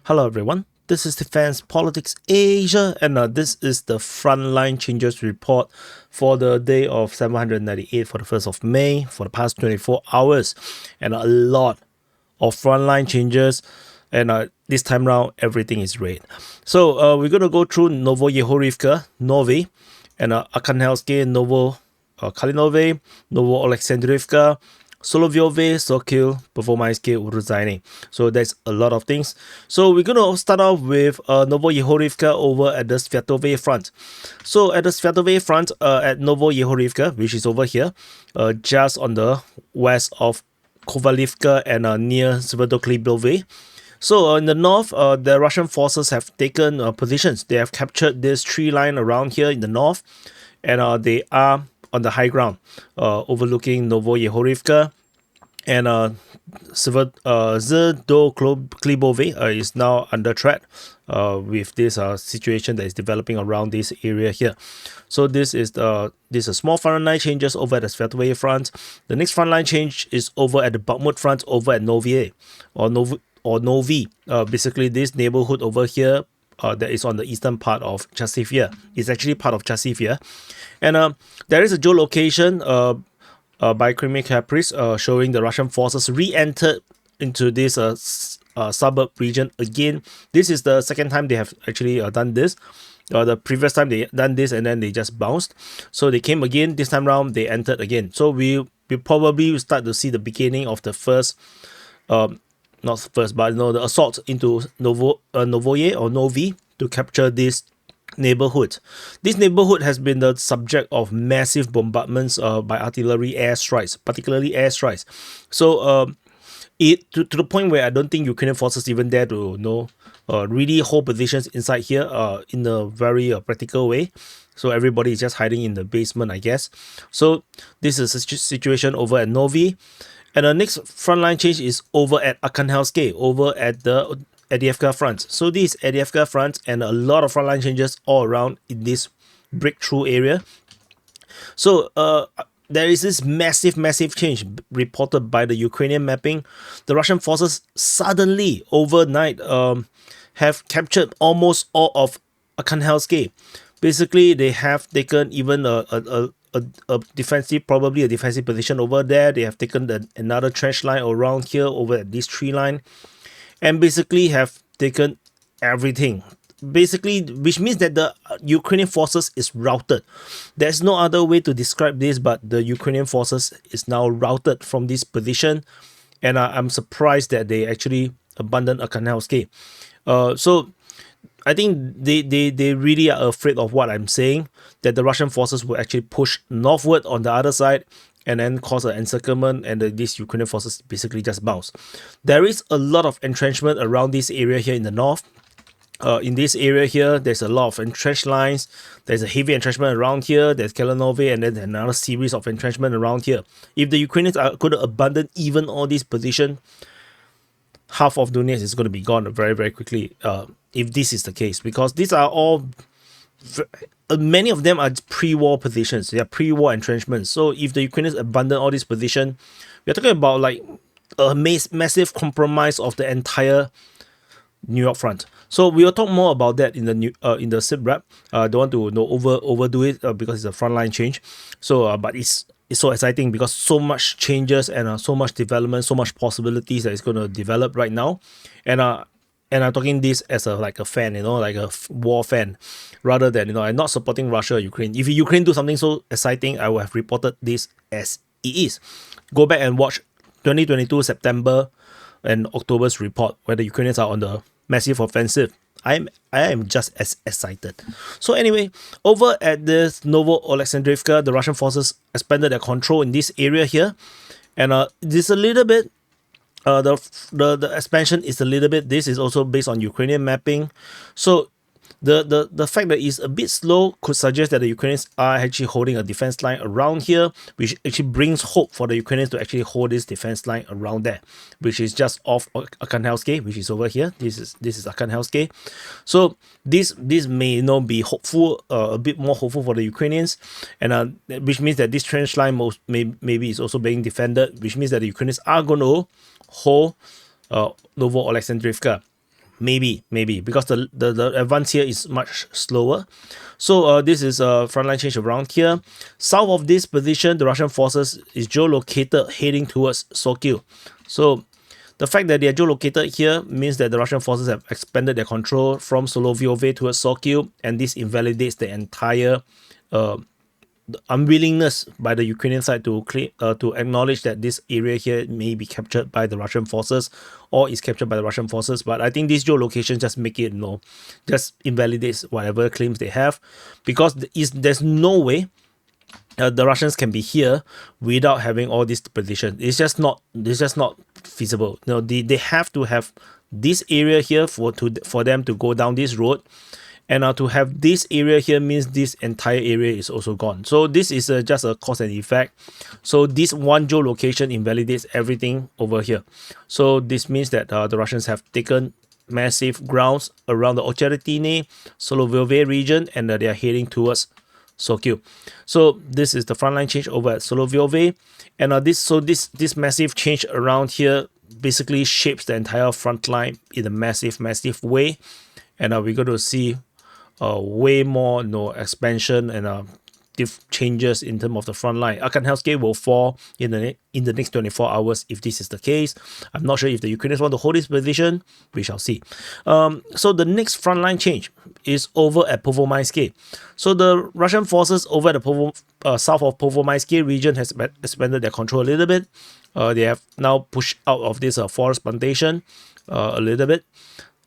Hello everyone, this is Defense Politics Asia, and this is the Frontline Changes report for the day of 798 for the 1st of May for the past 24 hours, and a lot of frontline changes, and this time round everything is red. So we're going to go through Novoyorifa, Novi, and Archangelske, Novo, Kalinove, Novo Alexandriivka, Solove, Sokil, Performaiske, Urozhaine. So that's a lot of things. So we're going to start off with Novoyorifa over at the Sviatove front. So at the Sviatove front, at Novoyorifa, which is over here, just on the west of Kovalivka and near Sviatoklibove. So in the north, the Russian forces have taken positions. They have captured this tree line around here in the north, and they are on the high ground, overlooking Novoyorifa, and Sviatoklibove is now under threat with this situation that is developing around this area here. So this is a small frontline changes over at the Sviatove front. The next frontline change is over at the Bakhmut front over at Novi or Novi. Basically, this neighborhood over here that is on the eastern part of Chasivia. It's actually part of Chasivia. And there is a geolocation by Crimea Caprice showing the Russian forces re-entered into this suburb region again. This is the second time they have actually done this. The previous time they done this and then they just bounced. So they came again. This time round they entered again. So we probably start to see the beginning of the first, not first, but the assault into Novoye or Novi to capture this neighborhood. This neighborhood has been the subject of massive bombardments by artillery airstrikes, particularly airstrikes. So to the point where I don't think Ukrainian forces even dare to really hold positions inside here in a very practical way. So everybody is just hiding in the basement, I guess. So this is a situation over at Novi. And the next frontline change is over at Archangelske, over at the Avdiivka front. So this Avdiivka front and a lot of frontline changes all around in this breakthrough area. So there is this massive change reported by the Ukrainian mapping. The Russian forces suddenly overnight have captured almost all of Archangelske. Basically, they have taken even a defensive, probably a defensive position over there. They have taken another trench line around here over at this tree line, and basically have taken everything. Basically, which means that the Ukrainian forces is routed. There's no other way to describe this, but the Ukrainian forces is now routed from this position, and I'm surprised that they actually abandoned Archangelske. So I think they really are afraid of what I'm saying, that the Russian forces will actually push northward on the other side and then cause an encirclement, and these Ukrainian forces basically just bounce. There is a lot of entrenchment around this area here in the north. In this area here, there's a lot of entrenched lines. There's a heavy entrenchment around here. There's Kalinove, and then another series of entrenchment around here. If the Ukrainians are going to abandon even all these positions, half of Donetsk is going to be gone very quickly, if this is the case, because these are all many of them are pre-war positions. They are pre-war entrenchments. So if the Ukrainians abandon all these positions, we're talking about like a massive compromise of the entire New York front. So we'll talk more about that in the SIP wrap. Don't want to overdo it because it's a frontline change. So but it's so exciting because so much changes and so much development, so much possibilities that is going to develop right now. And I'm talking this as like a fan, like a war fan, rather than I'm not supporting Russia or Ukraine. If Ukraine do something so exciting, I would have reported this as it is. Go back and watch 2022 September and October's report where the Ukrainians are on the massive offensive. I am just as excited. So anyway, over at this Novo Alexandriivka, the Russian forces expanded their control in this area here, and this a little bit. The expansion is a little bit. This is also based on Ukrainian mapping. So the fact that it's a bit slow could suggest that the Ukrainians are actually holding a defense line around here, which actually brings hope for the Ukrainians to actually hold this defense line around there, which is just off Archangelske, which is over here. This is Archangelske. So this may be hopeful, a bit more hopeful for the Ukrainians, and which means that this trench line maybe is also being defended, which means that the Ukrainians are going to hold Novo Alexandriivka. Maybe because the advance here is much slower. So this is a frontline change around here. South of this position, the Russian forces is geolocated heading towards Sokil. So the fact that they are geolocated here means that the Russian forces have expanded their control from Solove towards Sokil, and this invalidates the entire unwillingness by the Ukrainian side to acknowledge that this area here may be captured by the Russian forces or is captured by the Russian forces. But I think these geolocations just make it just invalidates whatever claims they have, because there's no way the Russians can be here without having all these positions. It's just not feasible. They have to have this area here for them to go down this road. And to have this area here means this entire area is also gone. So this is just a cause and effect. So this one geolocation invalidates everything over here. So this means that the Russians have taken massive grounds around the Ocheretine, Solove region, and they are heading towards Sokil. So this is the frontline change over at Solove. And this massive change around here basically shapes the entire front line in a massive way. And we're going to see way more expansion and changes in terms of the front line. Arkhangelsk will fall in the next 24 hours if this is the case. I'm not sure if the Ukrainians want to hold this position. We shall see. So the next frontline change is over at Pokrovske. So the Russian forces over at the south of Pokrovske region has expanded their control a little bit. They have now pushed out of this forest plantation a little bit,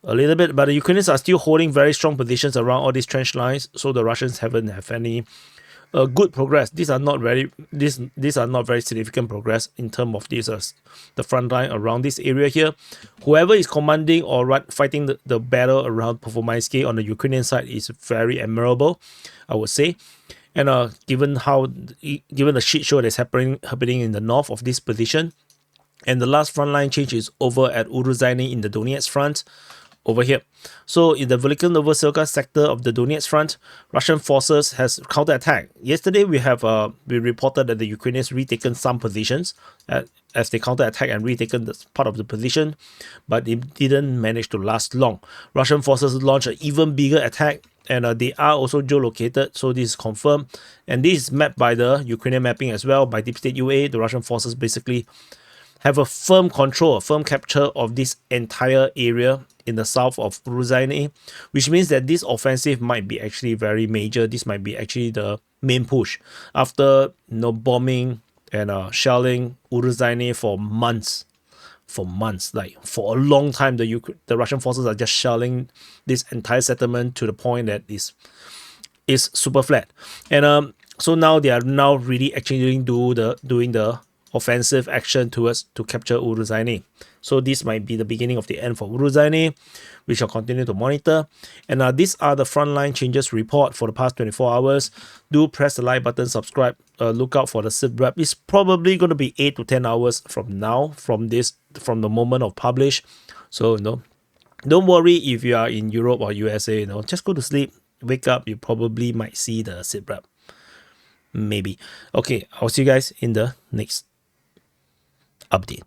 but the Ukrainians are still holding very strong positions around all these trench lines, so the Russians haven't have any good progress. These are not very significant progress in terms of this the front line around this area here. Whoever is commanding or fighting the battle around Pokrovske on the Ukrainian side is very admirable, I would say. And given the shit show that's happening in the north of this position. And the last frontline change is over at Urozhaine in the Donetsk front. Over here. So in the Velika Novosilka sector of the Donetsk front, Russian forces has counterattacked. Yesterday we reported that the Ukrainians retaken some positions as they counterattack and retaken this part of the position, but it didn't manage to last long. Russian forces launched an even bigger attack, and they are also geolocated, so this is confirmed. And this is mapped by the Ukrainian mapping as well by Deep State UA. The Russian forces basically have a firm control, a firm capture of this entire area in the south of Urozhaine, which means that this offensive might be actually very major. This might be actually the main push after bombing and shelling Urozhaine for months, like for a long time. The Russian forces are just shelling this entire settlement to the point that is super flat. And so now they are really actually doing the offensive action to capture Urozhaine. So this might be the beginning of the end for Urozhaine. We shall continue to monitor. And these are the frontline changes report for the past 24 hours. Do press the like button, subscribe, look out for the sit rep. It's probably going to be 8 to 10 hours from now, from the moment of publish. So don't worry if you are in Europe or USA, just go to sleep, wake up, you probably might see the sit rep. Maybe. Okay, I'll see you guys in the next update.